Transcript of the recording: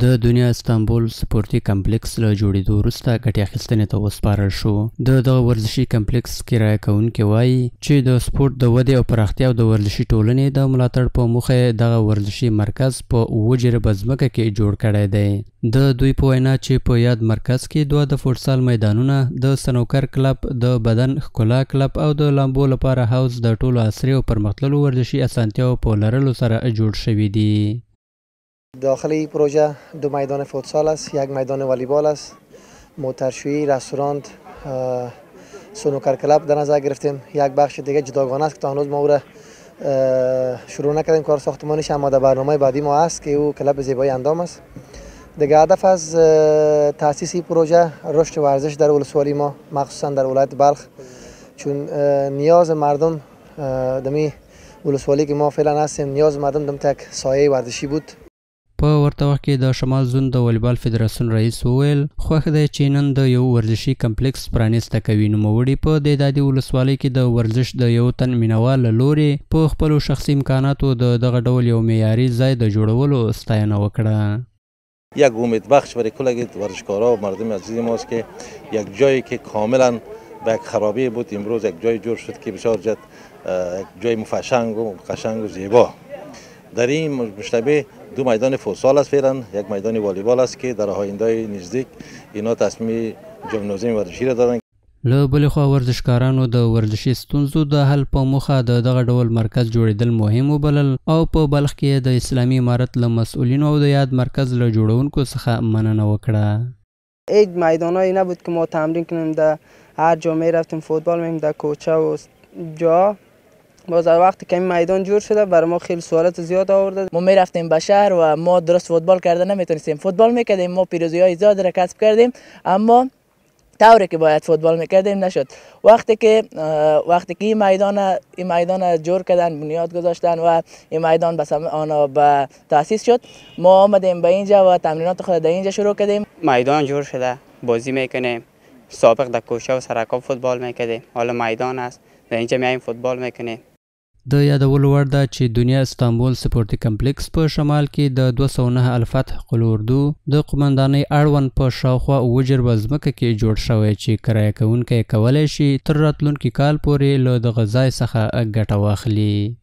د دنیا استانبول سپورتي کمپلیکس له جوړېدو وروسته ګټې اخیستنې ته وسپارل شو. دغه ورزشي کمپلیکس کرایه کوونکي وایي چې د سپورت د ودې او پراختیا او د ورزشي ټولنې د ملاتړ په موخه دغه ورزشي مرکز په 7 جریبه ځمکه کې جوړ کړی دی. د دوی په وینا چې په یاد مرکز کې 2 د فوټسال میدانونه، د سنوکر کلب، د بدن ښکلا کلب او د لامبو لپاره حوض د ټولو عصري او پرمختللو ورزشي اسانتیاو په لرلو سره جوړ شوي دي. داخل این پروژه 2 میدان فوتسال است، 1 میدان والیبال است، موترشویی، رستوران، سنوکر کلب در نظر گرفتیم. یک بخش دیگه جداگانه است که تا هنوز ما او را شروع نکردیم کار ساختمانیش، اما در برنامه بعدی ما است که او کلب زیبایی اندام است. دیگه هدف از تأسیس این پروژه رشد ورزش در ولسوالی ما، مخصوصا در ولایت بلخ، چون نیاز مردم دمی ولسوالی که ما فعلا هستیم، نیاز مردم دم تک سایه ورزشی بود. په ورته وخت کې د شمال زون د والیبال فدراسیون رئیس وویل خوښ دی چې نن د یو ورزشي کمپلیکس پرانیسته کوي. نوموړي په دې دادي ولسوالۍ کې د ورزش د یو تن مینوال له لورې په خپلو شخصي امکاناتو د دغه ډول یو معیاري ځای د جوړولو ستاینه وکړه. یک امید بخش برای کل ورزشکارا و مردم عزیز ماست که یک جایی که کاملا به یک خرابی بود امروز یک جای جور شد که بسیار جد یک جای مفشنگ و قشنگ و زیبا. در این مشتبه 2 میدان فوتسال است فعلا، 1 میدان والیبال است که در آینده نزدیک اینا تصمیم ژیمنازیوم ورزشی را دارن. له بلې خوا ورزشکارانو د ورزشي ستونزو د حل په موخه د دغه ډول مرکز جوړېدل مهم وبلل او په بلخ کې د اسلامي امارت له مسؤلینو او د یاد مرکز له جوړونکو څخه مننه وکړه. هیچ میدانایی نبود که ما تمرین کنیم، در هر جا میرفتیم فوتبال می‌رفتیم، در کوچه و جا. باز وقتی که این میدان جور شده برای ما خیلی سوالات زیاد آورده. ما میرفتیم به شهر و ما درست فوتبال کرده نمیتونستیم. فوتبال میکردیم، ما پیروزی‌های زیاد را کسب کردیم، اما طوری که باید فوتبال میکردیم نشد. وقتی که این میدان جور کردن، بنیاد گذاشتن و این میدان به تأسیس شد، ما آمدیم به اینجا و تمرینات خود در اینجا شروع کردیم. میدان جور شده، بازی میکنیم. سابق در کوچه و سرکاب فوتبال میکردیم، حالا میدان است، در اینجا میایم فوتبال میکنیم. د یادولو وړ ده چې دنیا استانبول سپورتي کمپلیکس په شمال کې د 209 الفتح قلوردو د قمندانۍ اړوند په شاوخوا 7 جریبه ځمکه کې جوړ شوی چې کرایه کوونکی کولی شي تر راتلونکي کال پورې له دغه ځای څخه ګټه واخلي.